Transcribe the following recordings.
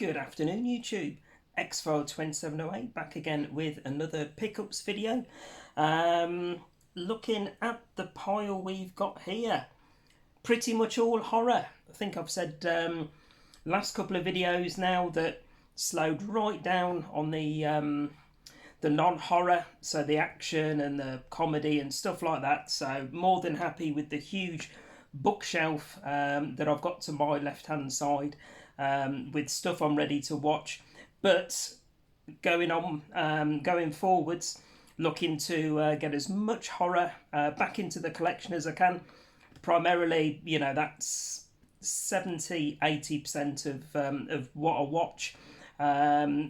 Good afternoon, YouTube. Xfile 2708 back again with another pickups video. Looking at the pile we've got here, pretty much all horror. I think I've said last couple of videos now that slowed right down on the non-horror, so the action and the comedy and stuff like that. So more than happy with the huge bookshelf that I've got to my left hand side with stuff I'm ready to watch. But going forwards, looking to get as much horror back into the collection as I can. Primarily, you know, that's 70-80% of what I watch.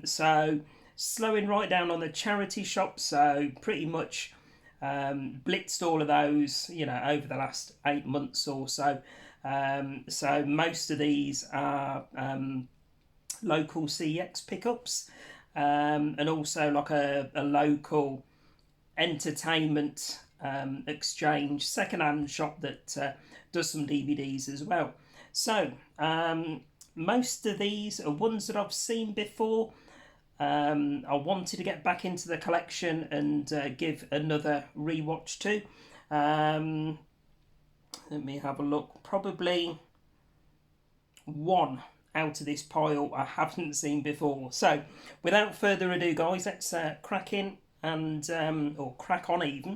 So slowing right down on the charity shops, so pretty much blitzed all of those, you know, over the last 8 months or so. So most of these are local CX pickups, and also like a local entertainment exchange second-hand shop that does some DVDs as well. So most of these are ones that I've seen before. I wanted to get back into the collection and give another rewatch to. Let me have a look. Probably one out of this pile I haven't seen before. So without further ado, guys, let's crack in and or crack on even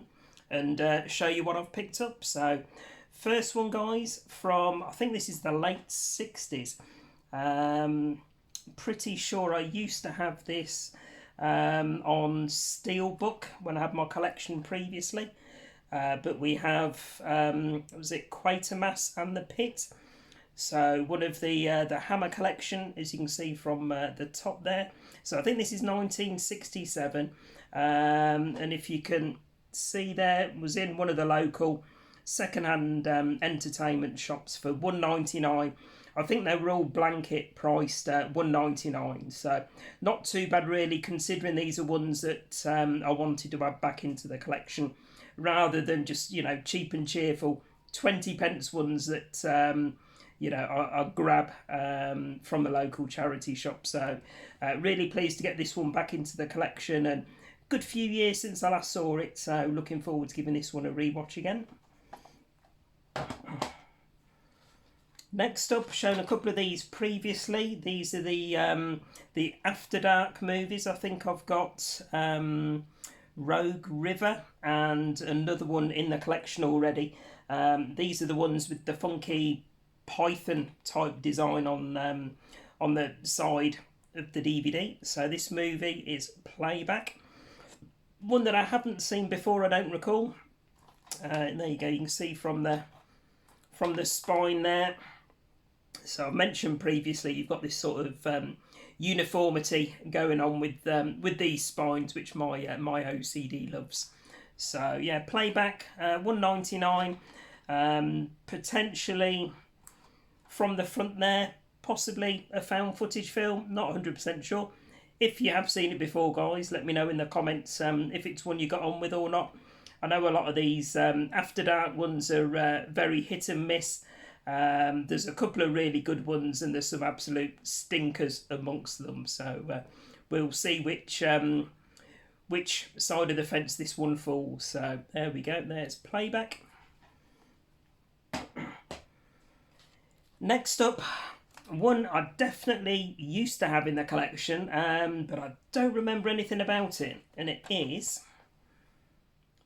and show you what I've picked up. So first one, guys, from I think this is the late 60s. Pretty sure I used to have this on Steelbook when I had my collection previously. But we have, was it Quatermass and the Pit? So one of the Hammer collection, as you can see from the top there. So I think this is 1967. And if you can see there, it was in one of the local second-hand entertainment shops for $1.99. I think they were all blanket priced at $1.99. So not too bad really, considering these are ones that I wanted to add back into the collection, rather than just, you know, cheap and cheerful 20p ones that you know, I grab from a local charity shop. So really pleased to get this one back into the collection, and good few years since I last saw it, so looking forward to giving this one a rewatch again. Next up, shown a couple of these previously. These are the After Dark movies. I think I've got Rogue River and another one in the collection already. These are the ones with the funky Python type design on the side of the DVD. So this movie is Playback, one that I haven't seen before, I don't recall. And there you go, you can see from the spine there. So I mentioned previously, you've got this sort of uniformity going on with these spines, which my OCD loves. So yeah, Playback, $1.99. Potentially from the front there, possibly a found footage film. Not 100% sure. If you have seen it before, guys, let me know in the comments if it's one you got on with or not. I know a lot of these After Dark ones are very hit and miss. There's a couple of really good ones, and there's some absolute stinkers amongst them. So we'll see which side of the fence this one falls. So there we go. There's Playback. Next up, one I definitely used to have in the collection, but I don't remember anything about it, and it is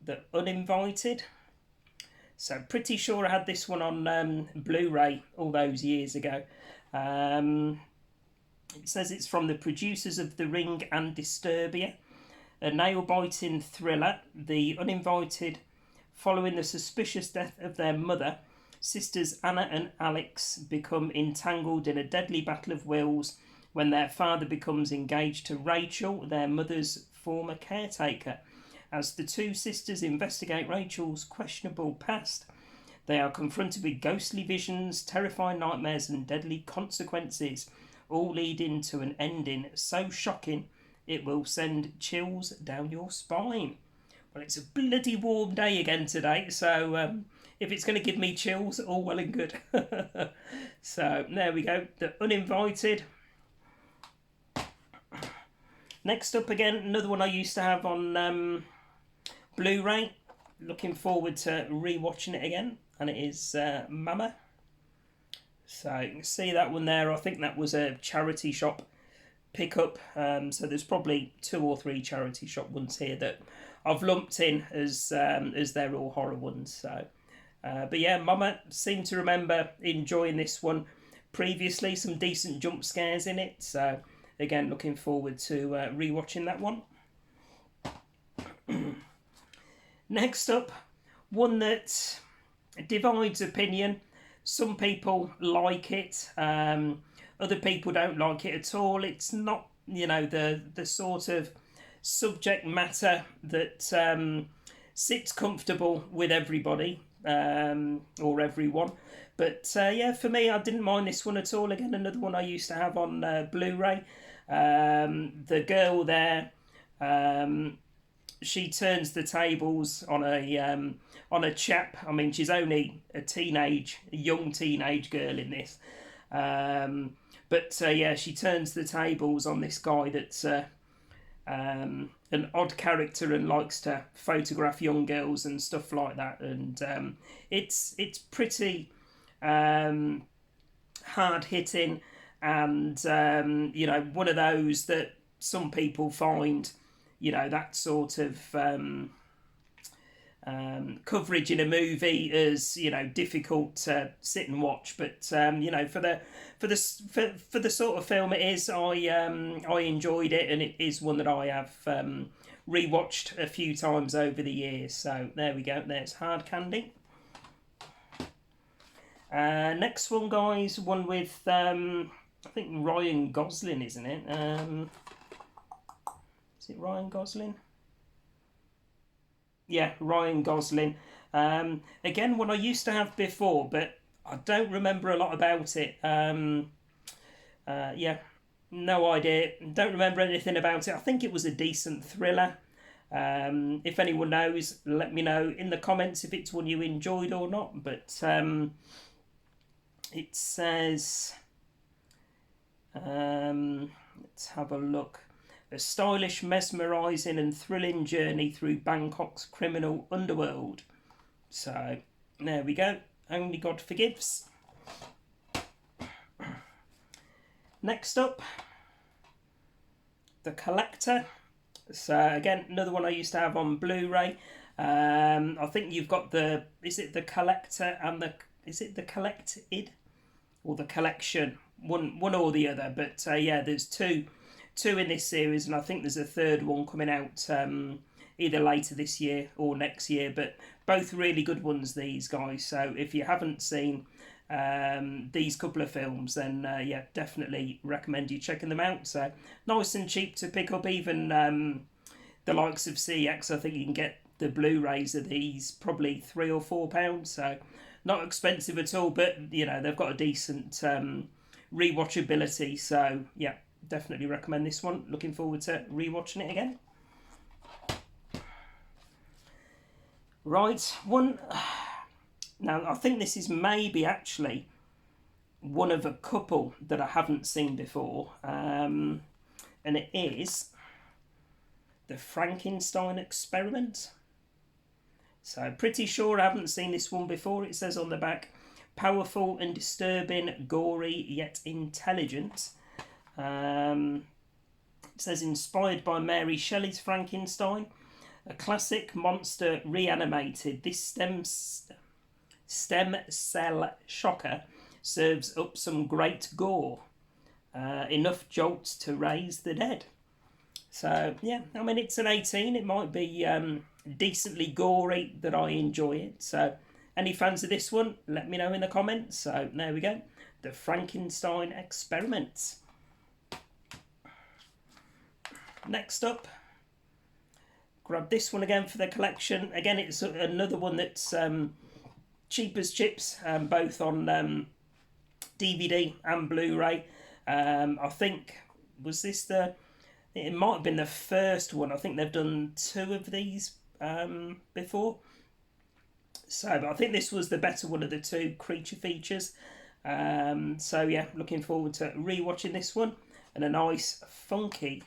The Uninvited. So pretty sure I had this one on Blu-ray all those years ago. It says it's from the producers of The Ring and Disturbia, a nail-biting thriller. The Uninvited, following the suspicious death of their mother, sisters Anna and Alex become entangled in a deadly battle of wills when their father becomes engaged to Rachel, their mother's former caretaker. As the two sisters investigate Rachel's questionable past, they are confronted with ghostly visions, terrifying nightmares and deadly consequences, all leading to an ending so shocking it will send chills down your spine. Well, it's a bloody warm day again today, so if it's going to give me chills, all well and good. So there we go, The Uninvited. Next up, again, another one I used to have on Blu-ray. Looking forward to rewatching it again, and it is Mama. So you can see that one there. I think that was a charity shop pickup. So there's probably 2 or 3 charity shop ones here that I've lumped in as they're all horror ones. So, but yeah, Mama, seem to remember enjoying this one previously. Some decent jump scares in it. So again, looking forward to rewatching that one. Next up, one that divides opinion. Some people like it, other people don't like it at all. It's not, the sort of subject matter that sits comfortable with everybody or everyone. But yeah, for me, I didn't mind this one at all. Again, another one I used to have on Blu-ray. The girl there, she turns the tables on a chap. I mean, she's only a young teenage girl in this. But yeah, she turns the tables on this guy that's an odd character and likes to photograph young girls and stuff like that. And it's pretty hard hitting, and one of those that some people find, that sort of coverage in a movie is difficult to sit and watch, but for the sort of film it is, I enjoyed it, and it is one that I have rewatched a few times over the years. So there we go. There's Hard Candy. Next one, guys, one with I think Ryan Gosling, isn't it? Is it Ryan Gosling? Yeah, Ryan Gosling. Again, one I used to have before, but I don't remember a lot about it. Yeah, no idea. Don't remember anything about it. I think it was a decent thriller. If anyone knows, let me know in the comments if it's one you enjoyed or not. But it says, let's have a look. A stylish, mesmerising and thrilling journey through Bangkok's criminal underworld. So, there we go. Only God Forgives. Next up, The Collector. So, again, another one I used to have on Blu-ray. I think you've got is it The Collector and is it The Collected? Or The Collection? One or the other. But, yeah, there's two in this series, and I think there's a third one coming out either later this year or next year, but both really good ones, these guys. So if you haven't seen these couple of films, then yeah, definitely recommend you checking them out. So nice and cheap to pick up. Even the likes of CX, I think you can get the Blu-rays of these probably £3 or £4, so not expensive at all, but they've got a decent rewatchability. So yeah, definitely recommend this one. Looking forward to rewatching it again. Right, one. Now, I think this is maybe actually one of a couple that I haven't seen before. And it is The Frankenstein Experiment. So, pretty sure I haven't seen this one before. It says on the back, powerful and disturbing, gory yet intelligent. It says inspired by Mary Shelley's Frankenstein, a classic monster reanimated. This stem cell shocker serves up some great gore, enough jolts to raise the dead. So yeah, I mean, it's an 18. It might be decently gory that I enjoy it. So any fans of this one, let me know in the comments. So there we go, The Frankenstein Experiment. Next up, grab this one again for the collection. Again, it's another one that's cheap as chips, both on DVD and Blu-ray. I think, was this it might have been the first one. I think they've done 2 of these before. So, but I think this was the better one of the 2 creature features. So yeah, looking forward to rewatching this one. And a nice, funky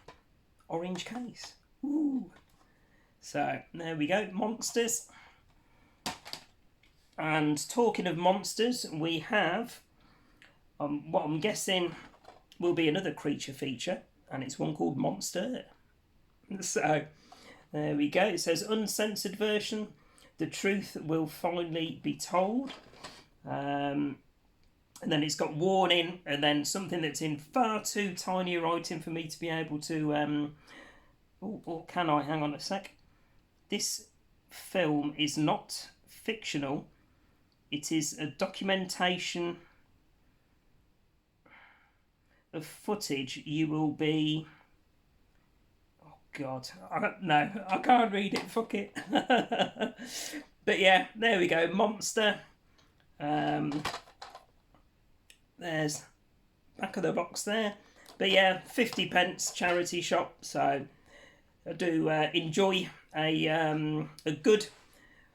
orange case. Ooh. So there we go, monsters. And talking of monsters, we have what I'm guessing will be another creature feature, and it's one called Monster. So there we go. It says uncensored version. The truth will finally be told. And then it's got warning, and then something that's in far too tiny a writing for me to be able to. Or can I? Hang on a sec. This film is not fictional. It is a documentation of footage. You will be. Oh God, I can't read it. Fuck it. But yeah, there we go. Monster. There's back of the box there. But yeah, 50p charity shop. So I do enjoy a good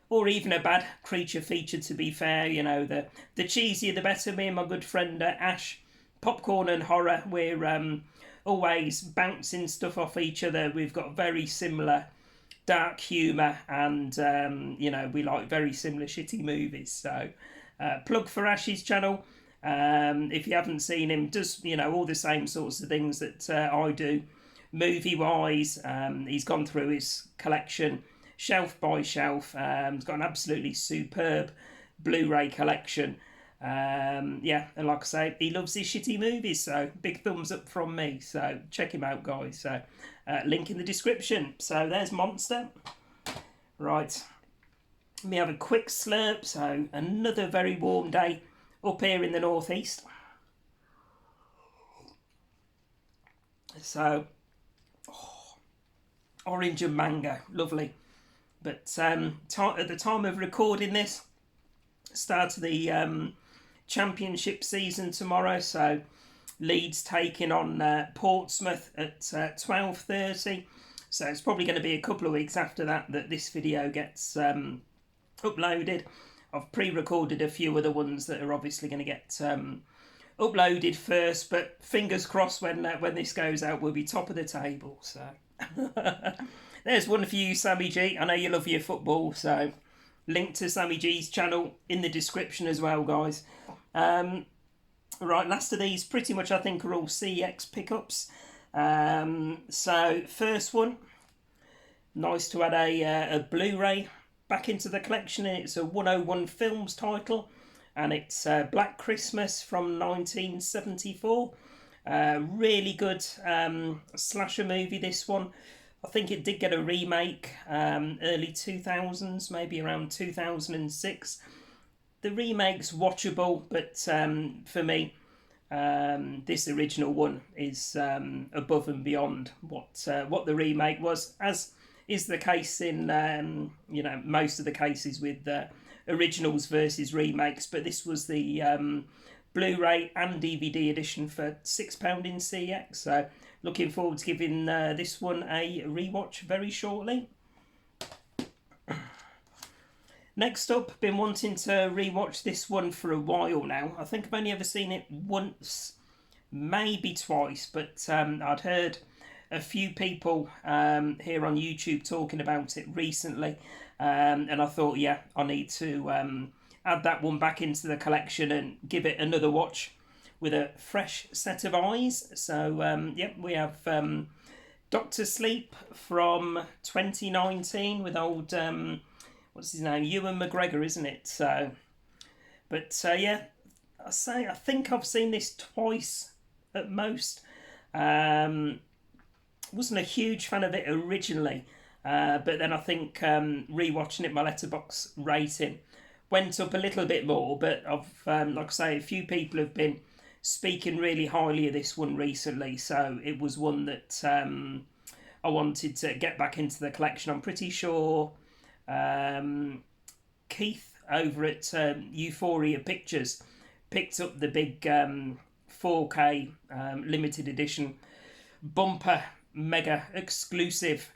or even a bad creature feature, to be fair. You know, the cheesier the better. Me and my good friend Ash, popcorn and horror, we're always bouncing stuff off each other. We've got very similar dark humour, and you know, we like very similar shitty movies. So plug for Ash's channel. If you haven't seen him, does, you know, all the same sorts of things that I do movie wise. He's gone through his collection shelf by shelf. He's got an absolutely superb Blu-ray collection. Yeah, and like I say, he loves his shitty movies, so big thumbs up from me. So check him out, guys. So link in the description. So there's Monster. Right, let me have a quick slurp. So another very warm day up here in the northeast. So orange and mango, lovely. But at the time of recording this, start of the championship season tomorrow. So Leeds taking on Portsmouth at 12:30. So it's probably going to be a couple of weeks after that this video gets uploaded. I've pre-recorded a few other ones that are obviously going to get uploaded first, but fingers crossed when this goes out, we'll be top of the table. So there's one for you, Sammy G. I know you love your football, so link to Sammy G's channel in the description as well, guys. Right, last of these pretty much I think are all CX pickups. So first one, nice to add a Blu-ray back into the collection. It's a 101 Films title, and it's Black Christmas from 1974. Really good slasher movie, this one. I think it did get a remake early 2000s, maybe around 2006. The remake's watchable, but for me, this original one is above and beyond what the remake was, as is the case in you know, most of the cases with originals versus remakes. But this was the Blu-ray and DVD edition for £6 in CX. So looking forward to giving this one a rewatch very shortly. Next up, been wanting to rewatch this one for a while now. I think I've only ever seen it once, maybe twice, but I'd heard a few people here on YouTube talking about it recently, and I thought, yeah, I need to add that one back into the collection and give it another watch with a fresh set of eyes. So yeah, we have Doctor Sleep from 2019 with old what's his name, Ewan McGregor, isn't it? So, but yeah, I think I've seen this twice at most. Wasn't a huge fan of it originally, but then I think rewatching it, my Letterboxd rating went up a little bit more. But I've like I say, a few people have been speaking really highly of this one recently, so it was one that I wanted to get back into the collection. I'm pretty sure Keith over at Euphoria Pictures picked up the big 4K limited edition bumper mega exclusive,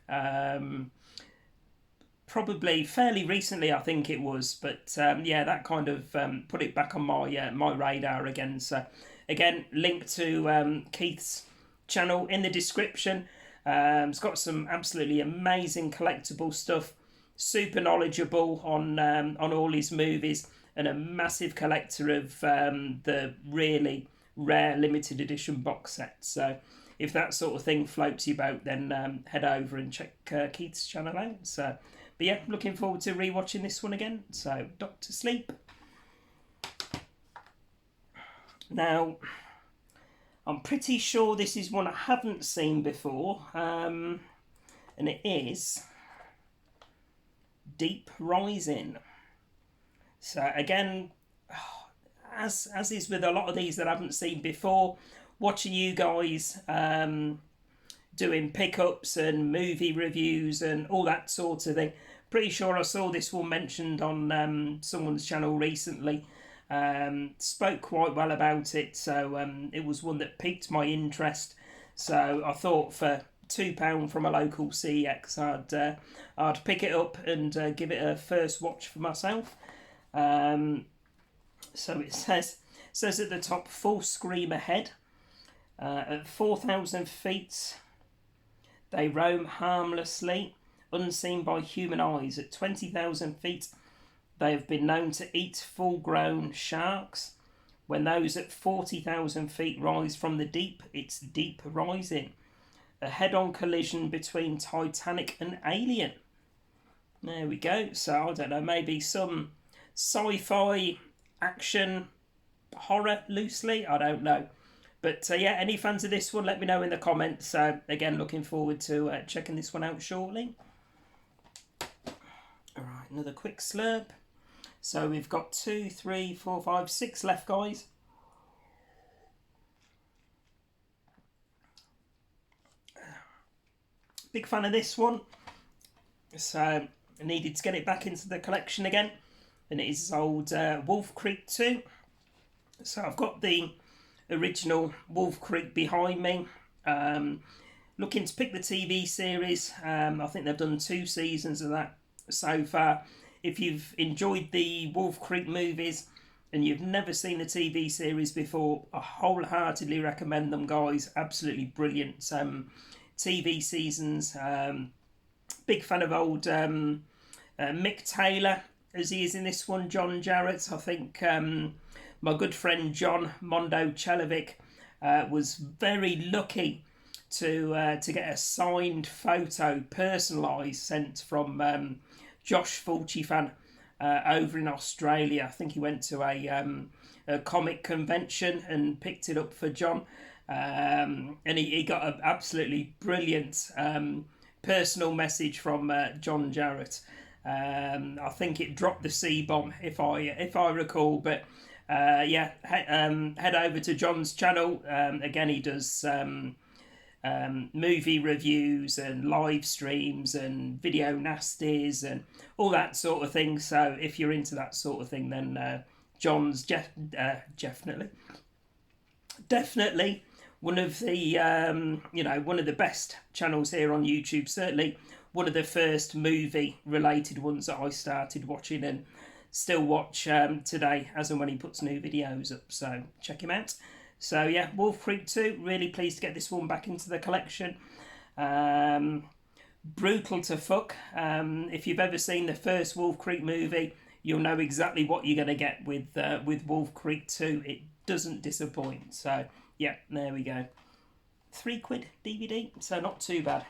probably fairly recently, I think it was. But yeah, that kind of put it back on my my radar again. So again, link to Keith's channel in the description. It's got some absolutely amazing collectible stuff. Super knowledgeable on all his movies, and a massive collector of the really rare limited edition box sets. So if that sort of thing floats your boat, then head over and check Keith's channel out. So, but yeah, looking forward to rewatching this one again. So, Doctor Sleep. Now, I'm pretty sure this is one I haven't seen before, and it is Deep Rising. So again, as is with a lot of these that I haven't seen before, watching you guys doing pickups and movie reviews and all that sort of thing. Pretty sure I saw this one mentioned on someone's channel recently. Spoke quite well about it, so it was one that piqued my interest. So I thought for £2 from a local CEX, I'd pick it up and give it a first watch for myself. So it says at the top, full scream ahead. At 4,000 feet, they roam harmlessly, unseen by human eyes. At 20,000 feet, they have been known to eat full-grown sharks. When those at 40,000 feet rise from the deep, it's deep rising. A head-on collision between Titanic and Alien. There we go. So, I don't know, maybe some sci-fi action horror loosely. I don't know. But yeah, any fans of this one, let me know in the comments. So, again, looking forward to checking this one out shortly. All right, another quick slurp. So we've got 2, 3, 4, 5, 6 left, guys. Big fan of this one. So I needed to get it back into the collection again. And it is old Wolf Creek 2. So I've got the original Wolf Creek behind me. Looking to pick the TV series. I think they've done 2 seasons of that so far. If you've enjoyed the Wolf Creek movies and you've never seen the TV series before, I wholeheartedly recommend them, guys. Absolutely brilliant TV seasons. Big fan of old Mick Taylor, as he is in this one, John Jarratt. I think my good friend John Mondo Chelovic was very lucky to get a signed photo, personalised, sent from Josh Fulci fan over in Australia. I think he went to a comic convention and picked it up for John, and he got an absolutely brilliant personal message from John Jarratt. I think it dropped the C-bomb if I recall, but yeah, head over to John's channel. Again, he does movie reviews and live streams and video nasties and all that sort of thing. So if you're into that sort of thing, then John's definitely one of the one of the best channels here on YouTube. Certainly one of the first movie related ones that I started watching and still watch today as and when he puts new videos up. So check him out. So yeah, Wolf Creek 2, really pleased to get this one back into the collection. Brutal to fuck. If you've ever seen the first Wolf Creek movie, you'll know exactly what you're going to get with Wolf Creek 2. It doesn't disappoint. So yeah, there we go. £3 DVD, so not too bad.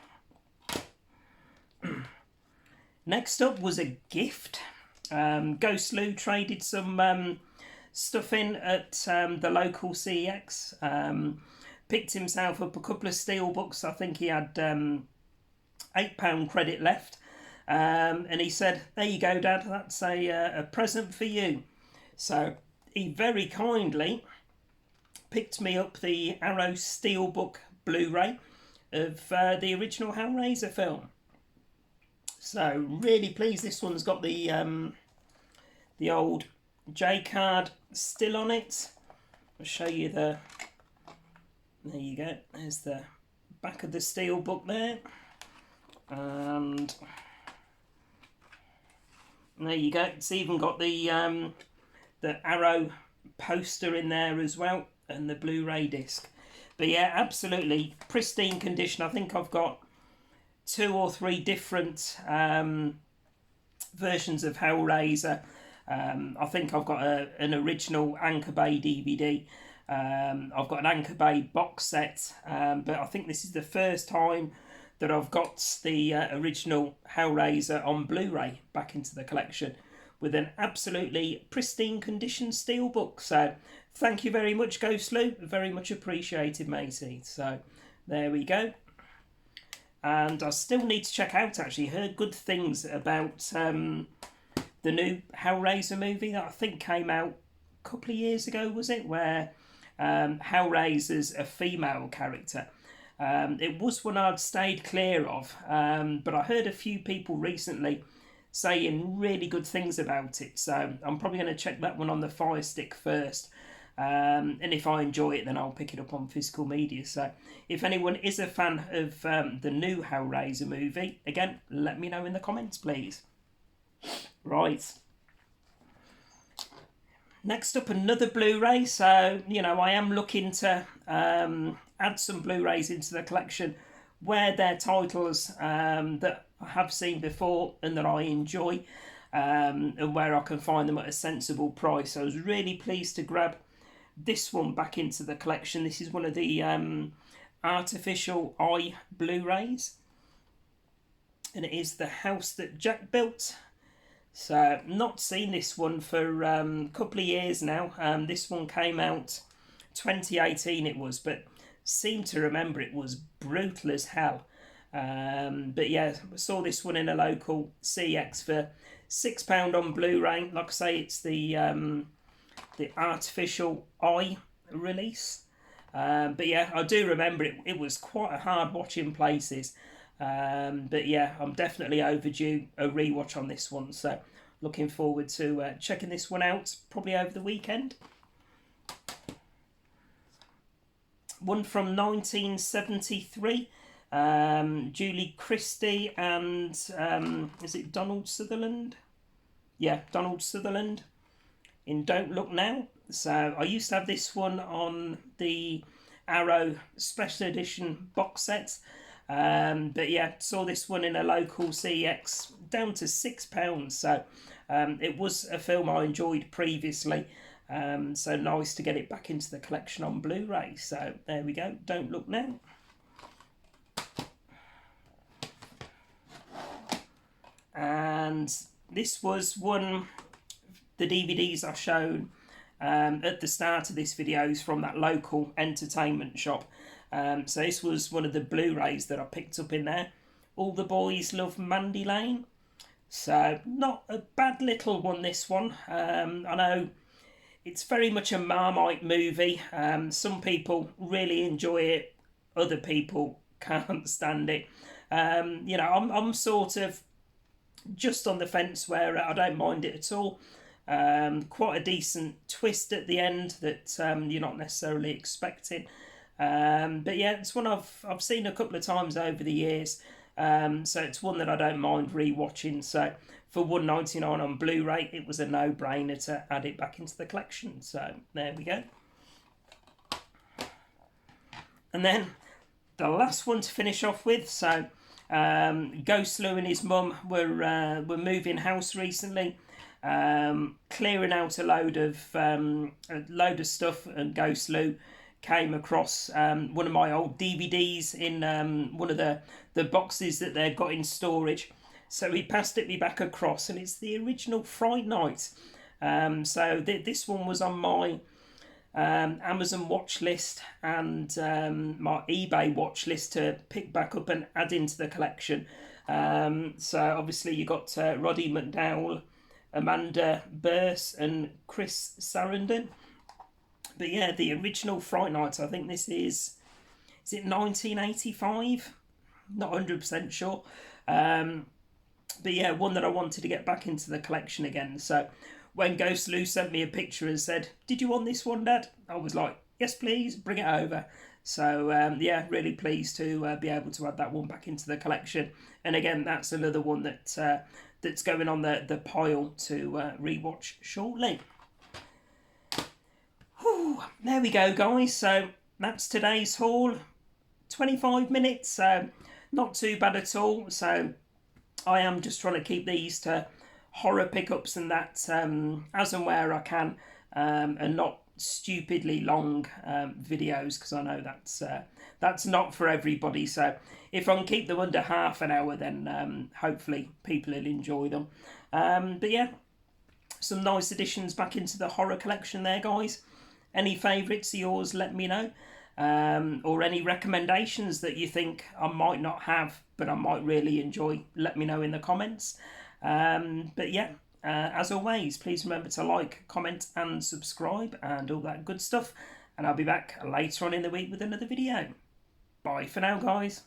Next up was a gift. Ghost Lou traded some stuff in at the local CEX. Picked himself up a couple of steelbooks. I think he had £8 credit left. And he said, there you go, Dad, that's a present for you. So he very kindly picked me up the Arrow Steelbook Blu-ray of the original Hellraiser film. So really pleased. This one's got the old J card still on it. I'll show you there you go, there's the back of the steelbook there, and there you go. It's even got the Arrow poster in there as well, and the Blu-ray disc. But yeah, absolutely pristine condition. I think I've got 2 or 3 different versions of Hellraiser. I think I've got an original Anchor Bay DVD. I've got an Anchor Bay box set, but I think this is the first time that I've got the original Hellraiser on Blu-ray back into the collection with an absolutely pristine condition steelbook. So thank you very much, Ghostlu. Very much appreciated, matey. So there we go. And I still need to check out, actually, heard good things about the new Hellraiser movie that I think came out a couple of years ago, was it? Where Hellraiser's a female character. It was one I'd stayed clear of, but I heard a few people recently saying really good things about it, so I'm probably going to check that one on the Fire Stick first, and if I enjoy it then I'll pick it up on physical media. So if anyone is a fan of the new Hellraiser movie, again, let me know in the comments, please. Right, next up, another Blu-ray. So, you know, I am looking to add some Blu-rays into the collection where they're titles that I have seen before and that I enjoy, and where I can find them at a sensible price. So I was really pleased to grab this one back into the collection. This is one of the Artificial Eye Blu-rays, and it is The House That Jack Built. So not seen this one for a couple of years now. This one came out 2018 it was, but seem to remember it was brutal as hell. But yeah, I saw this one in a local CX for £6 on Blu-ray. Like I say, it's the Artificial Eye release. But yeah, I do remember it was quite a hard watch in places. But yeah, I'm definitely overdue a rewatch on this one. So looking forward to checking this one out probably over the weekend. One from 1973. Julie Christie and is it Donald Sutherland? Yeah, Donald Sutherland in Don't Look Now. So I used to have this one on the Arrow Special Edition box set. But yeah, saw this one in a local CX down to £6. So it was a film I enjoyed previously. So nice to get it back into the collection on Blu-ray. So there we go, Don't Look Now. And this was one, the DVDs I've shown at the start of this video is from that local entertainment shop. So this was one of the Blu-rays that I picked up in there. All the Boys Love Mandy Lane. So not a bad little one, this one. I know it's very much a Marmite movie. Some people really enjoy it. Other people can't stand it. You know, I'm sort of just on the fence where I don't mind it at all. Quite a decent twist at the end that you're not necessarily expecting. But yeah, it's one I've seen a couple of times over the years. So it's one that I don't mind rewatching. So for £1.99 on Blu-ray, it was a no-brainer to add it back into the collection. So there we go. And then the last one to finish off with. So Ghostlu and his mum were moving house recently, clearing out a load of stuff, and Ghostlu came across one of my old DVDs in one of the boxes that they've got in storage. So he passed it me back across, and it's the original Fright Night. So this one was on my Amazon watch list and my eBay watch list to pick back up and add into the collection. So obviously you got Roddy McDowall, Amanda Burse and Chris Sarandon. But yeah, the original Fright Night, I think this is it 1985? Not 100% sure. But yeah, one that I wanted to get back into the collection again. So when Ghostlu sent me a picture and said, "Did you want this one, Dad?" I was like, "Yes, please, bring it over." So yeah, really pleased to be able to add that one back into the collection. And again, that's another one that's going on the pile to rewatch shortly. Whew, there we go, guys. So that's today's haul. 25 minutes. not too bad at all. So I am just trying to keep these to horror pickups and that as and where I can, and not stupidly long videos, because I know that's not for everybody. So if I can keep them under half an hour, then hopefully people will enjoy them. But yeah, some nice additions back into the horror collection there, guys. Any favourites of yours, let me know. Or any recommendations that you think I might not have but I might really enjoy, let me know in the comments. But yeah, as always, please remember to like, comment and subscribe and all that good stuff, and I'll be back later on in the week with another video. Bye for now, guys.